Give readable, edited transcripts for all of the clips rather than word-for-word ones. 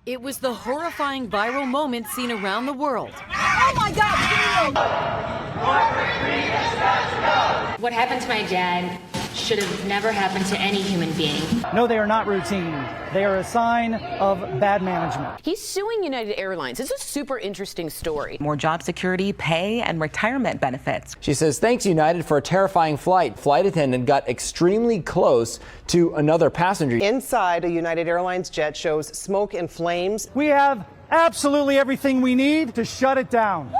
It was the horrifying viral moment seen around the world. Oh my God! What happened to my dad should have never happened to any human being. No, they are not routine. They are a sign of bad management. He's suing United Airlines. It's a super interesting story. More job security, pay, and retirement benefits. She says, thanks, United, for a terrifying flight. Flight attendant got extremely close to another passenger. Inside a United Airlines jet shows smoke and flames. We have absolutely everything we need to shut it down.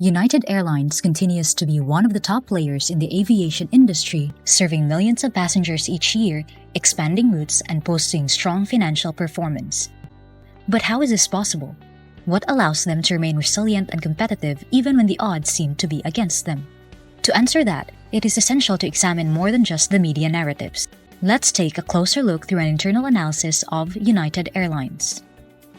United Airlines continues to be one of the top players in the aviation industry, serving millions of passengers each year, expanding routes, and posting strong financial performance. But how is this possible? What allows them to remain resilient and competitive even when the odds seem to be against them? To answer that, it is essential to examine more than just the media narratives. Let's take a closer look through an internal analysis of United Airlines.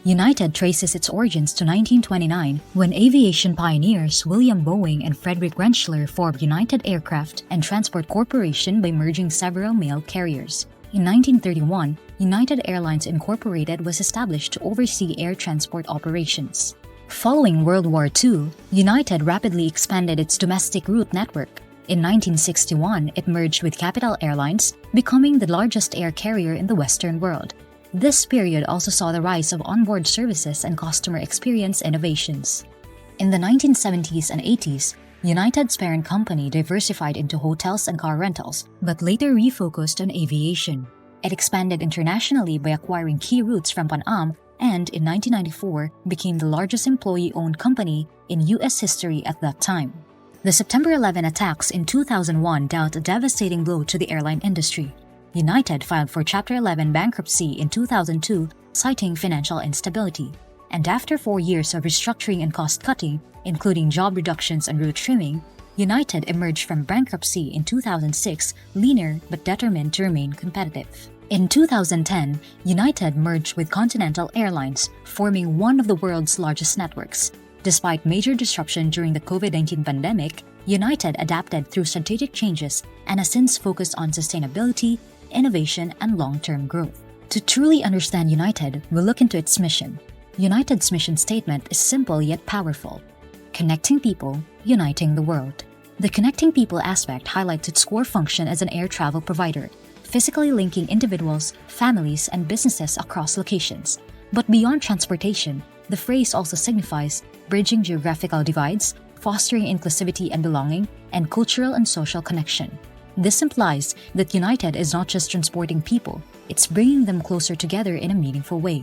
United traces its origins to 1929 when aviation pioneers William Boeing and Frederick Rentschler formed United Aircraft and Transport Corporation by merging several mail carriers. In 1931, United Airlines Incorporated was established to oversee air transport operations. Following World War II, United rapidly expanded its domestic route network. In 1961, it merged with Capital Airlines, becoming the largest air carrier in the Western world. This period also saw the rise of onboard services and customer experience innovations. In the 1970s and 80s, United's parent company diversified into hotels and car rentals, but later refocused on aviation. It expanded internationally by acquiring key routes from Pan Am and, in 1994, became the largest employee-owned company in U.S. history at that time. The September 11 attacks in 2001 dealt a devastating blow to the airline industry. United filed for Chapter 11 bankruptcy in 2002, citing financial instability. And after 4 years of restructuring and cost-cutting, including job reductions and route trimming, United emerged from bankruptcy in 2006, leaner but determined to remain competitive. In 2010, United merged with Continental Airlines, forming one of the world's largest networks. Despite major disruption during the COVID-19 pandemic, United adapted through strategic changes and has since focused on sustainability, innovation, and long-term growth. To truly understand United, we'll look into its mission. United's mission statement is simple yet powerful: connecting people, uniting the world. The connecting people aspect highlights its core function as an air travel provider, physically linking individuals, families, and businesses across locations. But beyond transportation, the phrase also signifies bridging geographical divides, fostering inclusivity and belonging, and cultural and social connection. This implies that United is not just transporting people, it's bringing them closer together in a meaningful way.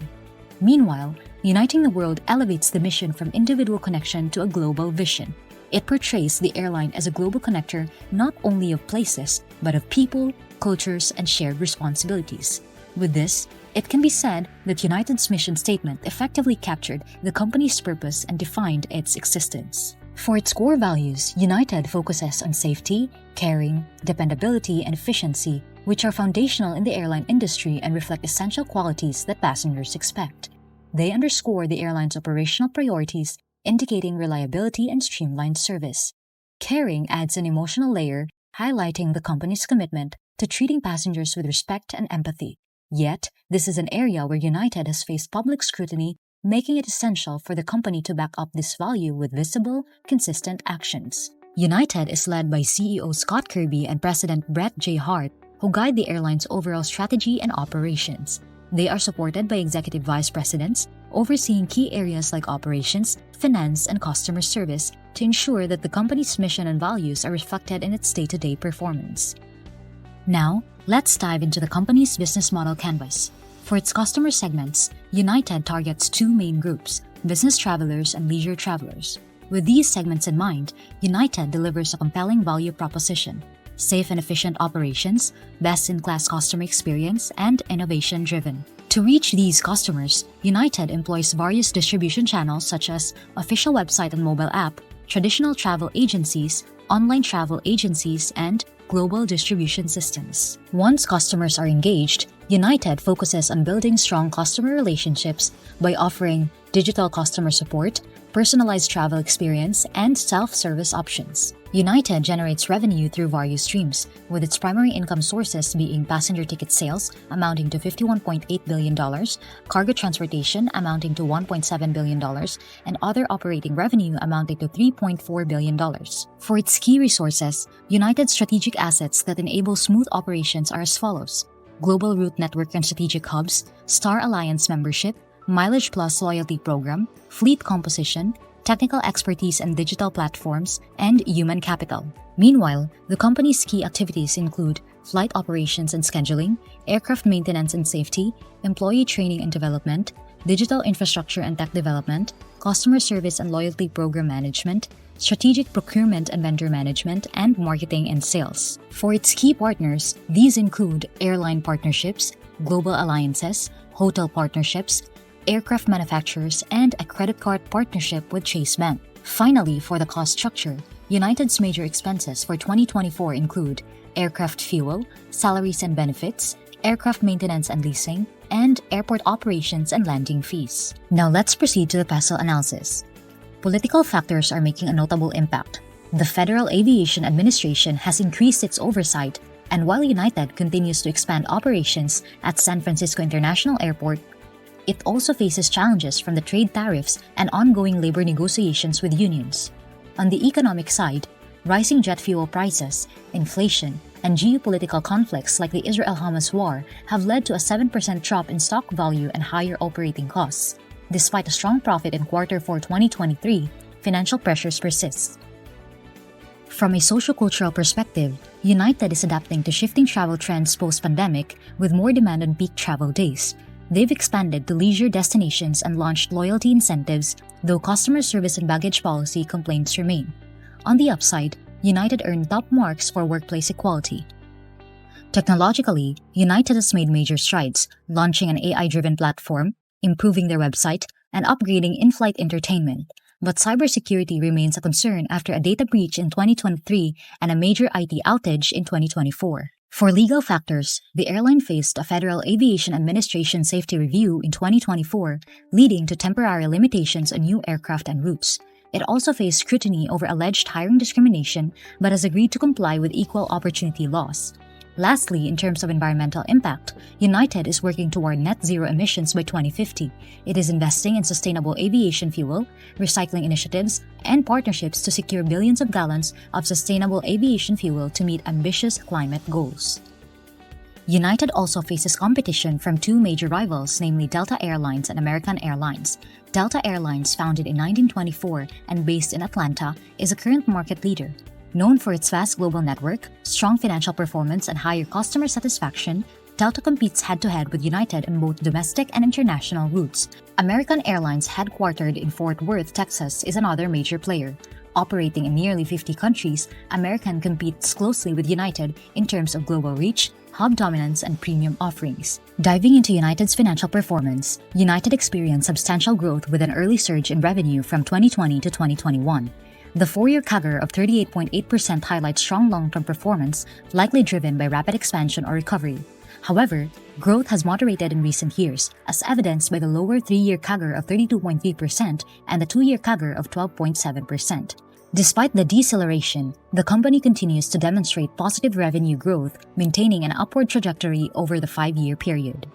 Meanwhile, uniting the world elevates the mission from individual connection to a global vision. It portrays the airline as a global connector not only of places, but of people, cultures, and shared responsibilities. With this, it can be said that United's mission statement effectively captured the company's purpose and defined its existence. For its core values, United focuses on safety, caring, dependability, and efficiency, which are foundational in the airline industry and reflect essential qualities that passengers expect. They underscore the airline's operational priorities, indicating reliability and streamlined service. Caring adds an emotional layer, highlighting the company's commitment to treating passengers with respect and empathy. Yet, this is an area where United has faced public scrutiny, making it essential for the company to back up this value with visible, consistent actions. United is led by CEO Scott Kirby and President Brett J. Hart, who guide the airline's overall strategy and operations. They are supported by executive vice presidents, overseeing key areas like operations, finance, and customer service to ensure that the company's mission and values are reflected in its day-to-day performance. Now, let's dive into the company's business model canvas. For its customer segments, United targets two main groups: business travelers and leisure travelers. With these segments in mind, United delivers a compelling value proposition: safe and efficient operations, best-in-class customer experience, and innovation-driven. To reach these customers, United employs various distribution channels such as official website and mobile app, traditional travel agencies, online travel agencies, and global distribution systems. Once customers are engaged, United focuses on building strong customer relationships by offering digital customer support, personalized travel experience, and self-service options. United generates revenue through various streams, with its primary income sources being passenger ticket sales amounting to $51.8 billion, cargo transportation amounting to $1.7 billion, and other operating revenue amounting to $3.4 billion. For its key resources, United's strategic assets that enable smooth operations are as follows: Global Route Network and Strategic Hubs, Star Alliance membership, Mileage Plus loyalty program, fleet composition, technical expertise and digital platforms, and human capital. Meanwhile, the company's key activities include flight operations and scheduling, aircraft maintenance and safety, employee training and development, digital infrastructure and tech development, customer service and loyalty program management, strategic procurement and vendor management, and marketing and sales. For its key partners, these include airline partnerships, global alliances, hotel partnerships, aircraft manufacturers, and a credit card partnership with Chase Bank. Finally, for the cost structure, United's major expenses for 2024 include aircraft fuel, salaries and benefits, aircraft maintenance and leasing, and airport operations and landing fees. Now let's proceed to the PESTLE analysis. Political factors are making a notable impact. The Federal Aviation Administration has increased its oversight, and while United continues to expand operations at San Francisco International Airport, it also faces challenges from the trade tariffs and ongoing labor negotiations with unions. On the economic side, rising jet fuel prices, inflation, and geopolitical conflicts like the Israel-Hamas war have led to a 7% drop in stock value and higher operating costs. Despite a strong profit in Q4 2023, financial pressures persist. From a socio-cultural perspective, United is adapting to shifting travel trends post-pandemic with more demand on peak travel days. They've expanded to leisure destinations and launched loyalty incentives, though customer service and baggage policy complaints remain. On the upside, United earned top marks for workplace equality. Technologically, United has made major strides, launching an AI-driven platform, improving their website, and upgrading in-flight entertainment. But cybersecurity remains a concern after a data breach in 2023 and a major IT outage in 2024. For legal factors, the airline faced a Federal Aviation Administration safety review in 2024, leading to temporary limitations on new aircraft and routes. It also faced scrutiny over alleged hiring discrimination, but has agreed to comply with equal opportunity laws. Lastly, in terms of environmental impact, United is working toward net zero emissions by 2050. It is investing in sustainable aviation fuel, recycling initiatives, and partnerships to secure billions of gallons of sustainable aviation fuel to meet ambitious climate goals. United also faces competition from two major rivals, namely Delta Airlines and American Airlines. Delta Airlines, founded in 1924 and based in Atlanta, is a current market leader. Known for its vast global network, strong financial performance, and higher customer satisfaction, Delta competes head-to-head with United on both domestic and international routes. American Airlines, headquartered in Fort Worth, Texas, is another major player. Operating in nearly 50 countries, American competes closely with United in terms of global reach, hub dominance, and premium offerings. Diving into United's financial performance, United experienced substantial growth with an early surge in revenue from 2020 to 2021. The 4-year CAGR of 38.8% highlights strong long-term performance, likely driven by rapid expansion or recovery. However, growth has moderated in recent years, as evidenced by the lower 3-year CAGR of 32.3% and the 2-year CAGR of 12.7%. Despite the deceleration, the company continues to demonstrate positive revenue growth, maintaining an upward trajectory over the 5-year period.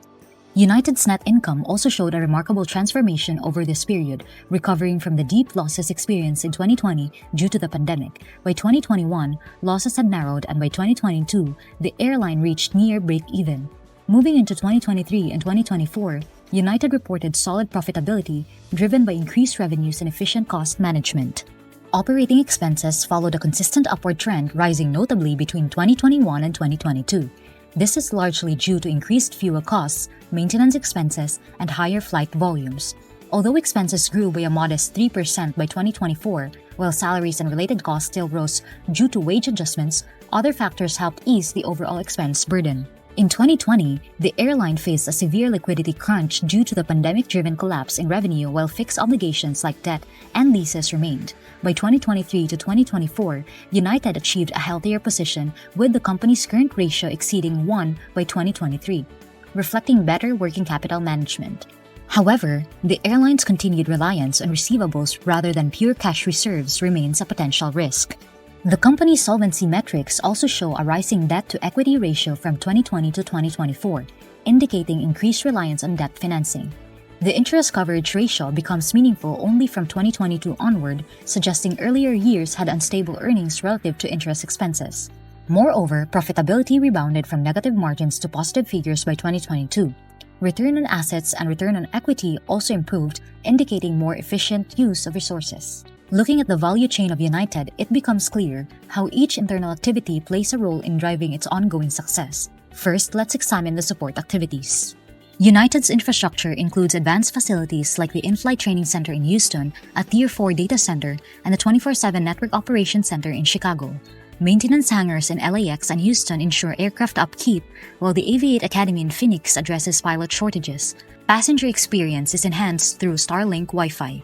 United's net income also showed a remarkable transformation over this period, recovering from the deep losses experienced in 2020 due to the pandemic. By 2021, losses had narrowed, and by 2022, the airline reached near break-even. Moving into 2023 and 2024, United reported solid profitability, driven by increased revenues and efficient cost management. Operating expenses followed a consistent upward trend, rising notably between 2021 and 2022. This is largely due to increased fuel costs, maintenance expenses, and higher flight volumes. Although expenses grew by a modest 3% by 2024, while salaries and related costs still rose due to wage adjustments, other factors helped ease the overall expense burden. In 2020, the airline faced a severe liquidity crunch due to the pandemic-driven collapse in revenue, while fixed obligations like debt and leases remained. By 2023 to 2024, United achieved a healthier position, with the company's current ratio exceeding 1 by 2023, reflecting better working capital management. However, the airline's continued reliance on receivables rather than pure cash reserves remains a potential risk. The company's solvency metrics also show a rising debt-to-equity ratio from 2020 to 2024, indicating increased reliance on debt financing. The interest coverage ratio becomes meaningful only from 2022 onward, suggesting earlier years had unstable earnings relative to interest expenses. Moreover, profitability rebounded from negative margins to positive figures by 2022. Return on assets and return on equity also improved, indicating more efficient use of resources. Looking at the value chain of United, it becomes clear how each internal activity plays a role in driving its ongoing success. First, let's examine the support activities. United's infrastructure includes advanced facilities like the In-Flight Training Center in Houston, a Tier 4 data center, and the 24/7 Network Operations Center in Chicago. Maintenance hangars in LAX and Houston ensure aircraft upkeep, while the Aviate Academy in Phoenix addresses pilot shortages. Passenger experience is enhanced through Starlink Wi-Fi.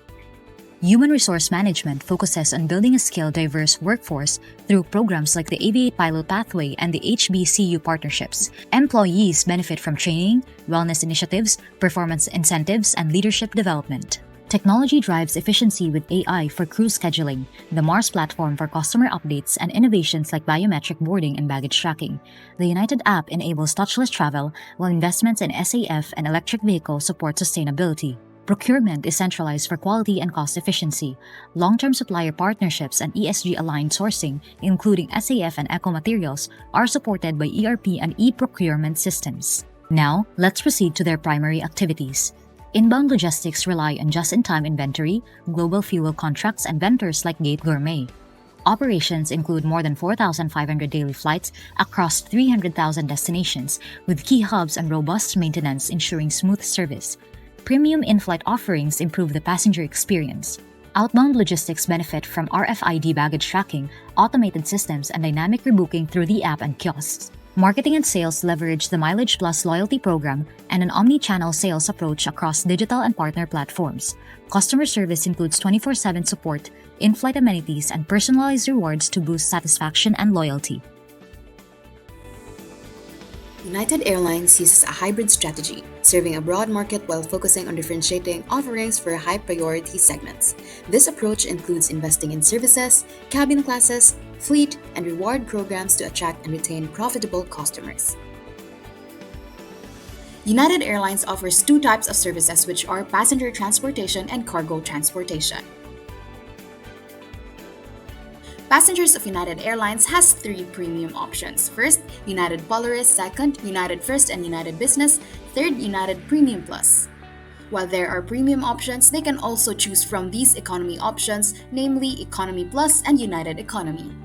Human resource management focuses on building a skilled, diverse workforce through programs like the Aviate Pilot Pathway and the HBCU partnerships. Employees benefit from training, wellness initiatives, performance incentives, and leadership development. Technology drives efficiency with AI for crew scheduling, the Mars platform for customer updates, and innovations like biometric boarding and baggage tracking. The United app enables touchless travel, while investments in SAF and electric vehicles support sustainability. Procurement is centralized for quality and cost efficiency. Long-term supplier partnerships and ESG-aligned sourcing, including SAF and eco-materials, are supported by ERP and e-procurement systems. Now, let's proceed to their primary activities. Inbound logistics rely on just-in-time inventory, global fuel contracts, and vendors like Gate Gourmet. Operations include more than 4,500 daily flights across 300,000 destinations, with key hubs and robust maintenance ensuring smooth service. Premium in-flight offerings improve the passenger experience. Outbound logistics benefit from RFID baggage tracking, automated systems, and dynamic rebooking through the app and kiosks. Marketing and sales leverage the Mileage Plus loyalty program and an omni-channel sales approach across digital and partner platforms. Customer service includes 24/7 support, in-flight amenities, and personalized rewards to boost satisfaction and loyalty. United Airlines uses a hybrid strategy, serving a broad market while focusing on differentiating offerings for high-priority segments. This approach includes investing in services, cabin classes, fleet, and reward programs to attract and retain profitable customers. United Airlines offers two types of services, which are passenger transportation and cargo transportation. Passengers of United Airlines has three premium options. First, United Polaris. Second, United First and United Business. Third, United Premium Plus. While there are premium options, they can also choose from these economy options, namely Economy Plus and United Economy.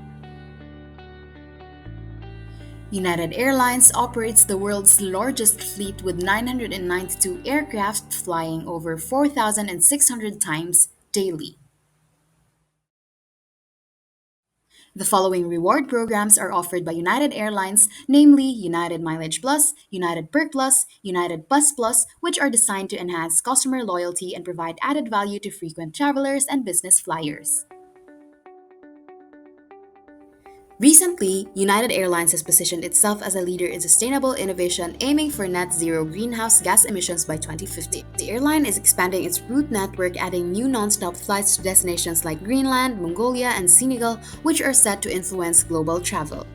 United Airlines operates the world's largest fleet with 992 aircraft flying over 4,600 times daily. The following reward programs are offered by United Airlines, namely United Mileage Plus, United Perk Plus, United Bus Plus, which are designed to enhance customer loyalty and provide added value to frequent travelers and business flyers. Recently, United Airlines has positioned itself as a leader in sustainable innovation, aiming for net zero greenhouse gas emissions by 2050. The airline is expanding its route network, adding new non-stop flights to destinations like Greenland, Mongolia, and Senegal, which are set to influence global travel.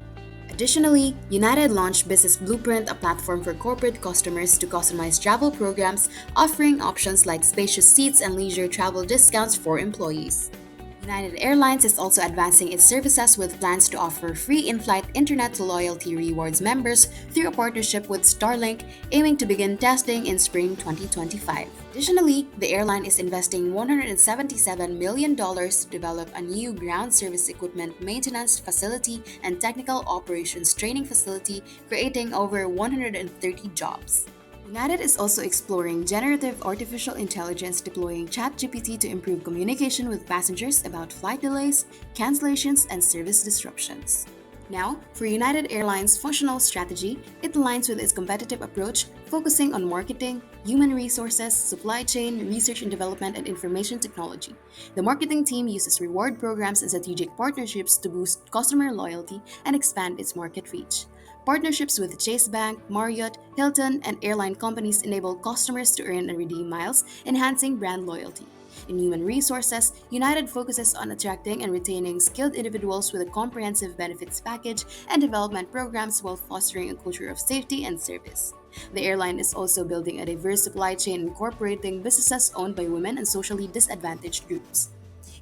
Additionally, United launched Business Blueprint, a platform for corporate customers to customize travel programs, offering options like spacious seats and leisure travel discounts for employees. United Airlines is also advancing its services with plans to offer free in-flight internet to loyalty rewards members through a partnership with Starlink, aiming to begin testing in spring 2025. Additionally, the airline is investing $177 million to develop a new ground service equipment maintenance facility and technical operations training facility, creating over 130 jobs. United is also exploring generative artificial intelligence, deploying ChatGPT to improve communication with passengers about flight delays, cancellations, and service disruptions. Now, for United Airlines' functional strategy, it aligns with its competitive approach, focusing on marketing, human resources, supply chain, research and development, and information technology. The marketing team uses reward programs and strategic partnerships to boost customer loyalty and expand its market reach. Partnerships with Chase Bank, Marriott, Hilton, and airline companies enable customers to earn and redeem miles, enhancing brand loyalty. In human resources, United focuses on attracting and retaining skilled individuals with a comprehensive benefits package and development programs while fostering a culture of safety and service. The airline is also building a diverse supply chain incorporating businesses owned by women and socially disadvantaged groups.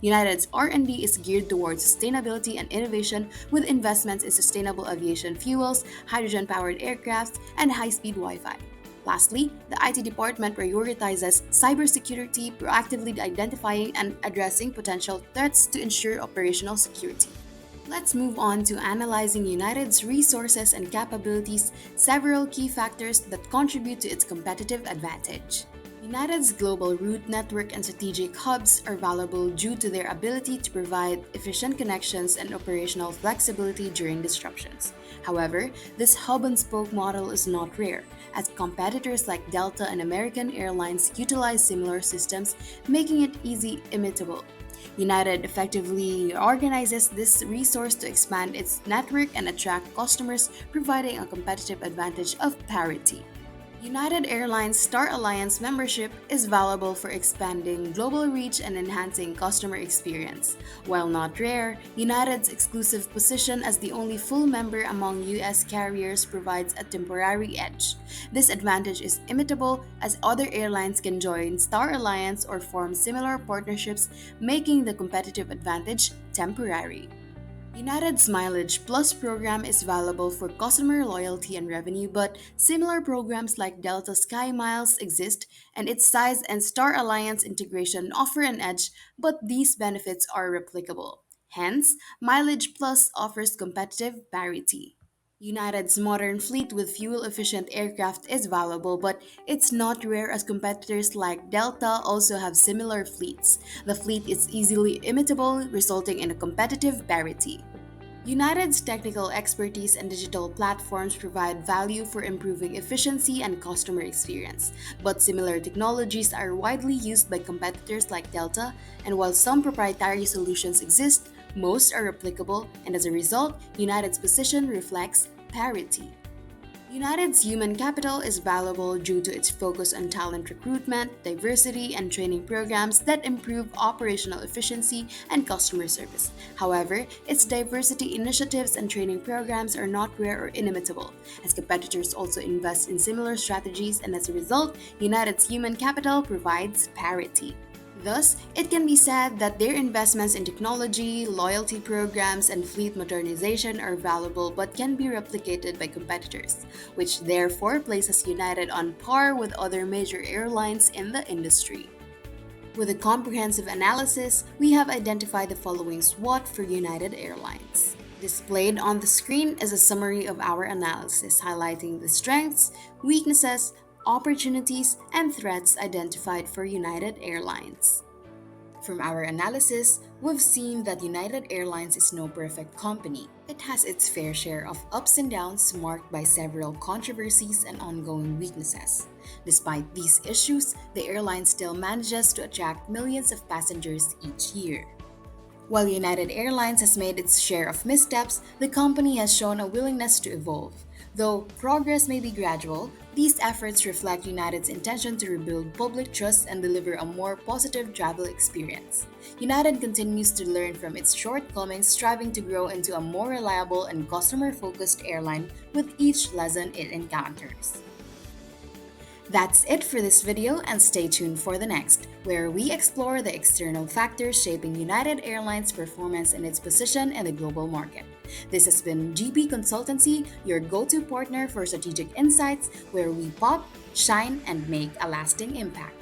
United's R&D is geared towards sustainability and innovation with investments in sustainable aviation fuels, hydrogen-powered aircraft, and high-speed Wi-Fi. Lastly, the IT department prioritizes cybersecurity, proactively identifying and addressing potential threats to ensure operational security. Let's move on to analyzing United's resources and capabilities, several key factors that contribute to its competitive advantage. United's global route network and strategic hubs are valuable due to their ability to provide efficient connections and operational flexibility during disruptions. However, this hub-and-spoke model is not rare, as competitors like Delta and American Airlines utilize similar systems, making it easily imitable. United effectively organizes this resource to expand its network and attract customers, providing a competitive advantage of parity. United Airlines Star Alliance membership is valuable for expanding global reach and enhancing customer experience. While not rare, United's exclusive position as the only full member among U.S. carriers provides a temporary edge. This advantage is imitable as other airlines can join Star Alliance or form similar partnerships, making the competitive advantage temporary. United's Mileage Plus program is valuable for customer loyalty and revenue, but similar programs like Delta Sky Miles exist, and its size and Star Alliance integration offer an edge, but these benefits are replicable. Hence, Mileage Plus offers competitive parity. United's modern fleet with fuel-efficient aircraft is valuable, but it's not rare as competitors like Delta also have similar fleets. The fleet is easily imitable, resulting in a competitive parity. United's technical expertise and digital platforms provide value for improving efficiency and customer experience, but similar technologies are widely used by competitors like Delta, and while some proprietary solutions exist, most are replicable, and as a result, United's position reflects parity. United's human capital is valuable due to its focus on talent recruitment, diversity, and training programs that improve operational efficiency and customer service. However, its diversity initiatives and training programs are not rare or inimitable, as competitors also invest in similar strategies, and as a result, United's human capital provides parity. Thus, it can be said that their investments in technology, loyalty programs, and fleet modernization are valuable but can be replicated by competitors, which therefore places United on par with other major airlines in the industry. With a comprehensive analysis, we have identified the following SWOT for United Airlines. Displayed on the screen is a summary of our analysis highlighting the strengths, weaknesses, opportunities, and threats identified for United Airlines. From our analysis, we've seen that United Airlines is no perfect company. It has its fair share of ups and downs marked by several controversies and ongoing weaknesses. Despite these issues, the airline still manages to attract millions of passengers each year. While United Airlines has made its share of missteps, the company has shown a willingness to evolve. Though progress may be gradual, these efforts reflect United's intention to rebuild public trust and deliver a more positive travel experience. United continues to learn from its shortcomings, striving to grow into a more reliable and customer-focused airline with each lesson it encounters. That's it for this video, and stay tuned for the next, where we explore the external factors shaping United Airlines' performance and its position in the global market. This has been GP Consultancy, your go-to partner for strategic insights, where we pop, shine, and make a lasting impact.